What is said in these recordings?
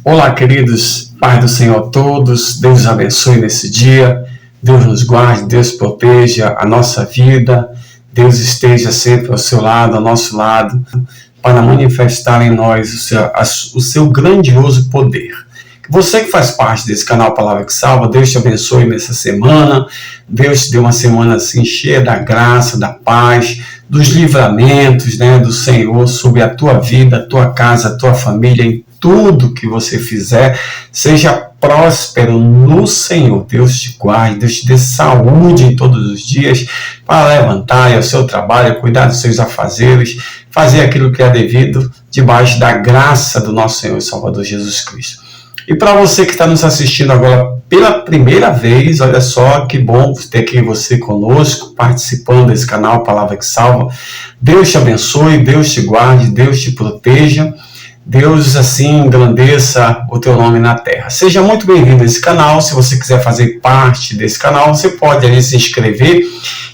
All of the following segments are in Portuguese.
Olá, queridos, Pai do Senhor a todos, Deus os abençoe nesse dia, Deus nos guarde, Deus proteja a nossa vida, Deus esteja sempre ao seu lado, ao nosso lado, para manifestar em nós o seu grandioso poder. Você que faz parte desse canal Palavra que Salva, Deus te abençoe nessa semana, Deus te dê uma semana assim cheia da graça, da paz, dos livramentos, do Senhor sobre a tua vida, a tua casa, a tua família, em tudo que você fizer, seja próspero no Senhor. Deus te guarde, Deus te dê saúde em todos os dias para levantar e ao seu trabalho, cuidar dos seus afazeres, fazer aquilo que é devido debaixo da graça do nosso Senhor e Salvador Jesus Cristo. E para você que está nos assistindo agora pela primeira vez, olha só que bom ter aqui você conosco, participando desse canal Palavra que Salva. Deus te abençoe, Deus te guarde, Deus te proteja. Deus assim engrandeça o teu nome na terra. Seja muito bem-vindo a esse canal. Se você quiser fazer parte desse canal, você pode ali se inscrever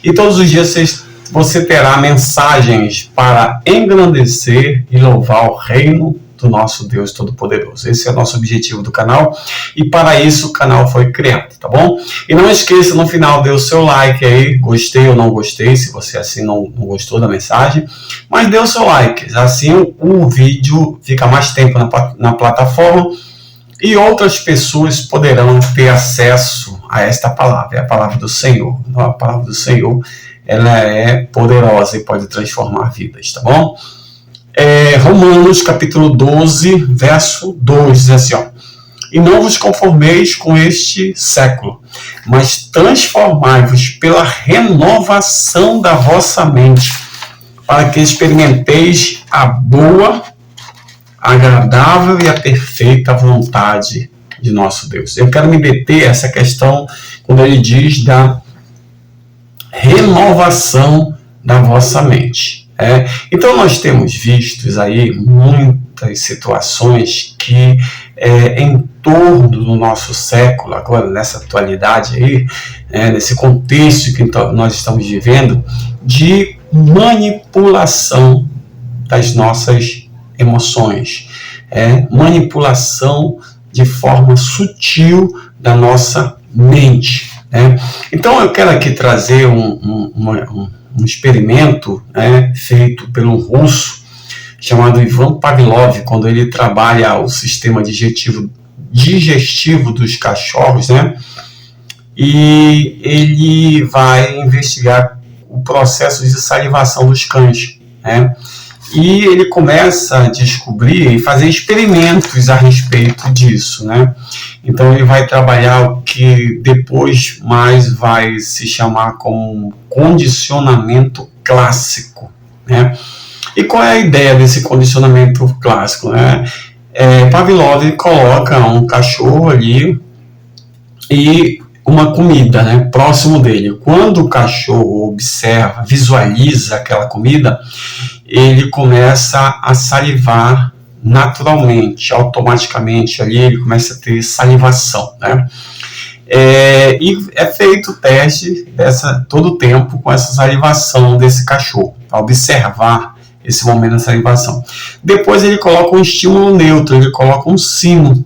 e todos os dias você terá mensagens para engrandecer e louvar o reino do nosso Deus Todo-Poderoso. Esse é o nosso objetivo do canal e para isso o canal foi criado, tá bom? E não esqueça, no final, dê o seu like aí, gostei ou não gostei, se você assim não gostou da mensagem, mas dê o seu like, assim o vídeo fica mais tempo na plataforma e outras pessoas poderão ter acesso a esta palavra, é a palavra do Senhor. Então, a palavra do Senhor, ela é poderosa e pode transformar vidas, tá bom? Romanos capítulo 12, verso 2, diz assim, e não vos conformeis com este século, mas transformai-vos pela renovação da vossa mente, para que experimenteis a boa, agradável e a perfeita vontade de nosso Deus. Eu quero me deter essa questão quando ele diz da renovação da vossa mente. Então nós temos visto aí muitas situações que em torno do nosso século, agora nessa atualidade aí, nesse contexto que nós estamos vivendo, de manipulação das nossas emoções, manipulação de forma sutil da nossa mente. Então eu quero aqui trazer um experimento feito pelo russo chamado Ivan Pavlov, quando ele trabalha o sistema digestivo dos cachorros, e ele vai investigar o processo de salivação dos cães, e ele começa a descobrir e fazer experimentos a respeito disso, Então ele vai trabalhar o que depois mais vai se chamar como condicionamento clássico, E qual é a ideia desse condicionamento clássico, Pavlov coloca um cachorro ali e uma comida, próximo dele. Quando o cachorro observa, visualiza aquela comida, ele começa a salivar naturalmente, automaticamente ali ele começa a ter salivação, e é feito o teste todo o tempo com essa salivação desse cachorro, para observar esse momento da salivação. Depois ele coloca um estímulo neutro, ele coloca um sino,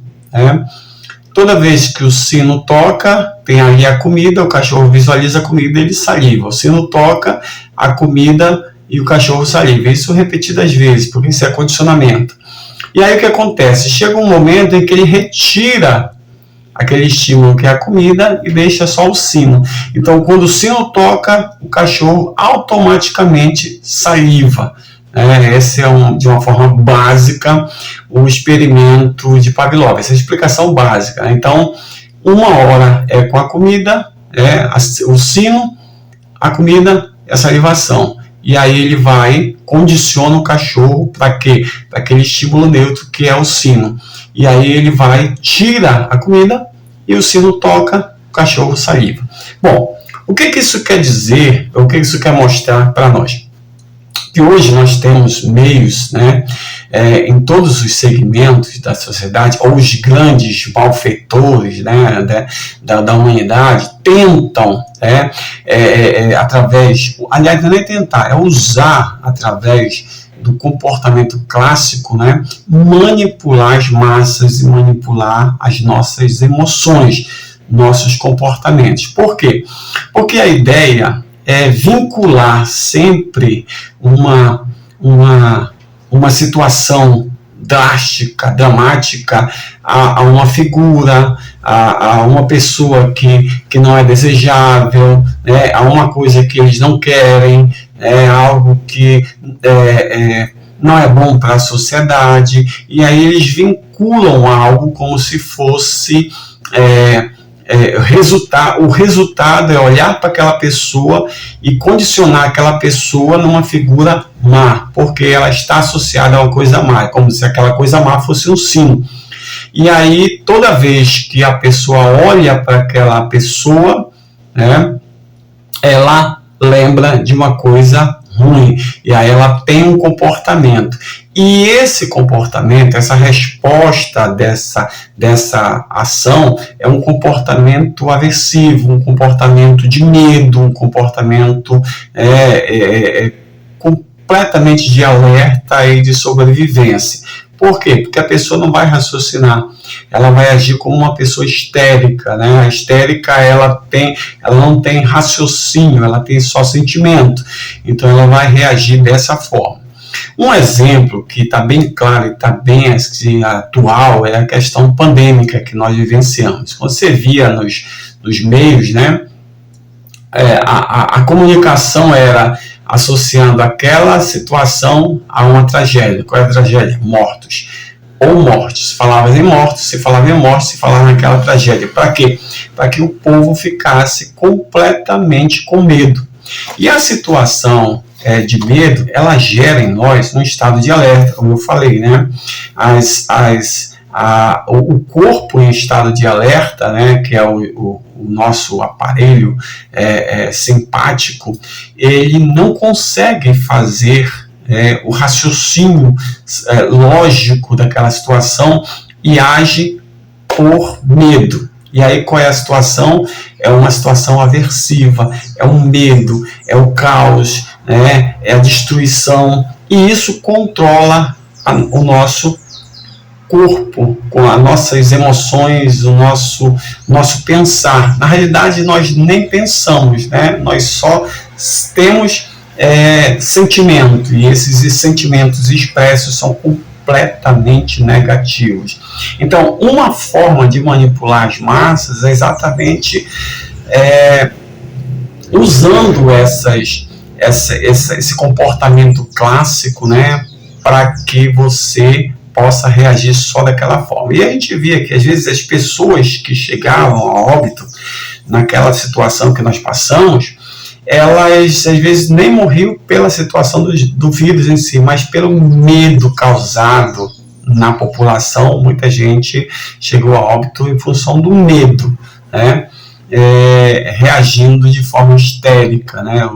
Toda vez que o sino toca, tem ali a comida, o cachorro visualiza a comida e ele saliva. O sino toca, a comida e o cachorro saliva. Isso repetidas vezes, porque isso é condicionamento. E aí o que acontece? Chega um momento em que ele retira aquele estímulo que é a comida e deixa só o sino. Então, quando o sino toca, o cachorro automaticamente saliva. Esse é de uma forma básica o experimento de Pavlov, essa é a explicação básica. Então, 1 hora é com a comida, o sino, a comida e a salivação. E aí ele condiciona o cachorro para quê? Para aquele estímulo neutro que é o sino. E aí ele tira a comida e o sino toca, o cachorro saliva. Bom, o que isso quer dizer, o que isso quer mostrar para nós? Que hoje nós temos meios, em todos os segmentos da sociedade, ou os grandes malfeitores da humanidade tentam, através, aliás, não é tentar, é usar através do comportamento clássico, né, manipular as massas e manipular as nossas emoções, nossos comportamentos. Por quê? Porque a ideia é vincular sempre uma situação drástica, dramática, a uma figura, a uma pessoa que não é desejável, né, a uma coisa que eles não querem, algo que não é bom para a sociedade, e aí eles vinculam algo como se fosse o resultado é olhar para aquela pessoa e condicionar aquela pessoa numa figura má, porque ela está associada a uma coisa má, como se aquela coisa má fosse um sino. E aí, toda vez que a pessoa olha para aquela pessoa, né, ela lembra de uma coisa ruim, e aí ela tem um comportamento. E esse comportamento, essa resposta dessa ação é um comportamento aversivo, um comportamento de medo, um comportamento completamente de alerta e de sobrevivência. Por quê? Porque a pessoa não vai raciocinar, ela vai agir como uma pessoa histérica, né? A histérica, ela não tem raciocínio, ela tem só sentimento, então ela vai reagir dessa forma. Um exemplo que está bem claro e está bem atual é a questão pandêmica que nós vivenciamos. Quando você via nos meios, né, a comunicação era associando aquela situação a uma tragédia. Qual é a tragédia? Mortos. Ou mortes. Se falava em mortos, se falava naquela tragédia. Para quê? Para que o povo ficasse completamente com medo. E a situação de medo, ela gera em nós um estado de alerta, como eu falei, né? O corpo em estado de alerta, né, que é o nosso aparelho simpático, ele não consegue fazer o raciocínio lógico daquela situação e age por medo. E aí qual é a situação? É uma situação aversiva, é um medo, é o caos, né, é a destruição, e isso controla o nosso corpo, com as nossas emoções, o nosso pensar. Na realidade, nós nem pensamos, né? Nós só temos sentimento, e esses sentimentos expressos são completamente negativos. Então, uma forma de manipular as massas é exatamente usando esse comportamento clássico, né, para que você possa reagir só daquela forma. E a gente via que, às vezes, as pessoas que chegavam a óbito naquela situação que nós passamos, elas, às vezes, nem morriam pela situação do vírus em si, mas pelo medo causado na população. Muita gente chegou a óbito em função do medo, né? Reagindo de forma histérica, né?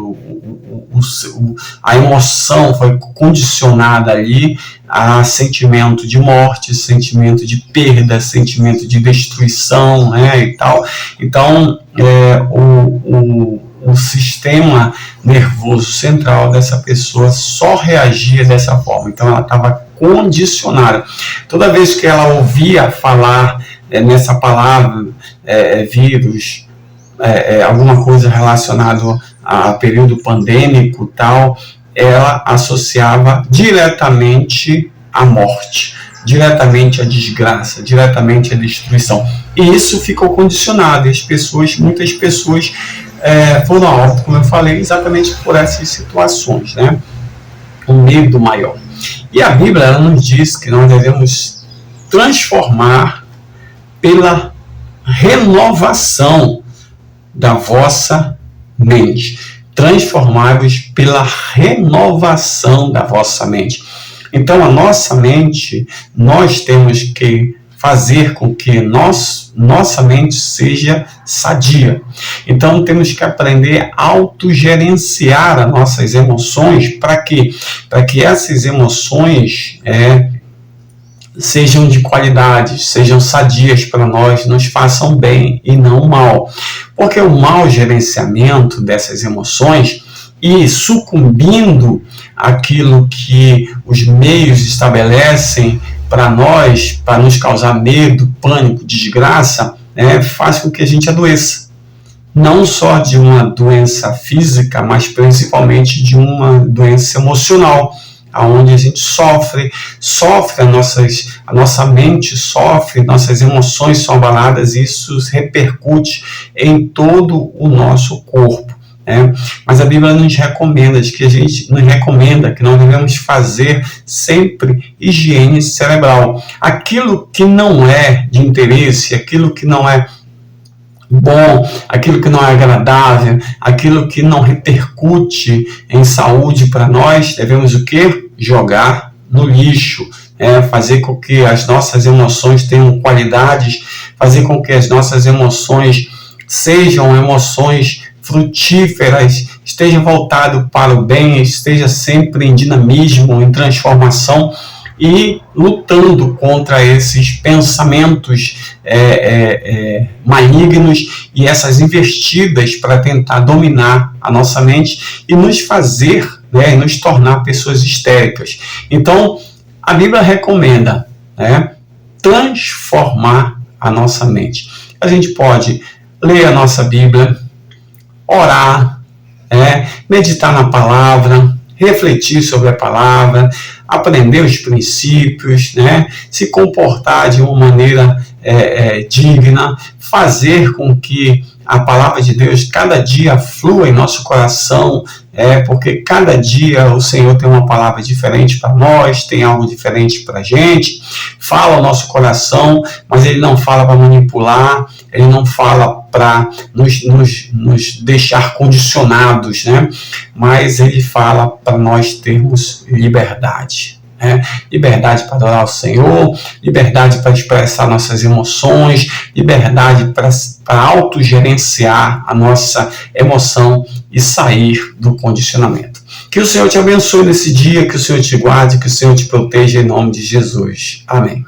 A emoção foi condicionada ali a sentimento de morte, sentimento de perda, sentimento de destruição, né, e tal. Então, o sistema nervoso central dessa pessoa só reagia dessa forma. Então, ela estava condicionada. Toda vez que ela ouvia falar nessa palavra, vírus, alguma coisa relacionada a período pandêmico, tal, ela associava diretamente à morte, diretamente à desgraça, diretamente à destruição. E isso ficou condicionado. E muitas pessoas foram a óbito, como eu falei, exatamente por essas situações, né? Um medo maior. E a Bíblia, ela nos diz que nós devemos transformar pela renovação da vossa mente. Transformai-vos pela renovação da vossa mente. Então, a nossa mente, nós temos que fazer com que nossa mente seja sadia. Então, temos que aprender a autogerenciar as nossas emoções. Para quê? Para que essas emoções sejam de qualidade, sejam sadias para nós, nos façam bem e não mal. Porque o mau gerenciamento dessas emoções e sucumbindo àquilo que os meios estabelecem para nós, para nos causar medo, pânico, desgraça, faz com que a gente adoeça. Não só de uma doença física, mas principalmente de uma doença emocional, onde a gente sofre a nossa mente sofre, nossas emoções são abaladas, e isso repercute em todo o nosso corpo. Mas a Bíblia nos recomenda que nós devemos fazer sempre higiene cerebral. Aquilo que não é de interesse, aquilo que não é bom, aquilo que não é agradável, aquilo que não repercute em saúde para nós, devemos o quê? Jogar no lixo, fazer com que as nossas emoções tenham qualidades, fazer com que as nossas emoções sejam emoções frutíferas, esteja voltado para o bem, esteja sempre em dinamismo, em transformação, e lutando contra esses pensamentos malignos e essas investidas para tentar dominar a nossa mente e nos fazer, nos tornar pessoas histéricas. Então, a Bíblia recomenda transformar a nossa mente. A gente pode ler a nossa Bíblia, orar, meditar na palavra, refletir sobre a palavra, aprender os princípios, se comportar de uma maneira digna, fazer com que a palavra de Deus cada dia flua em nosso coração, porque cada dia o Senhor tem uma palavra diferente para nós, tem algo diferente para a gente, fala ao nosso coração, mas Ele não fala para manipular, Ele não fala para nos deixar condicionados, mas Ele fala para nós termos liberdade. Liberdade para adorar o Senhor, liberdade para expressar nossas emoções, liberdade para autogerenciar a nossa emoção e sair do condicionamento. Que o Senhor te abençoe nesse dia, que o Senhor te guarde, que o Senhor te proteja em nome de Jesus. Amém.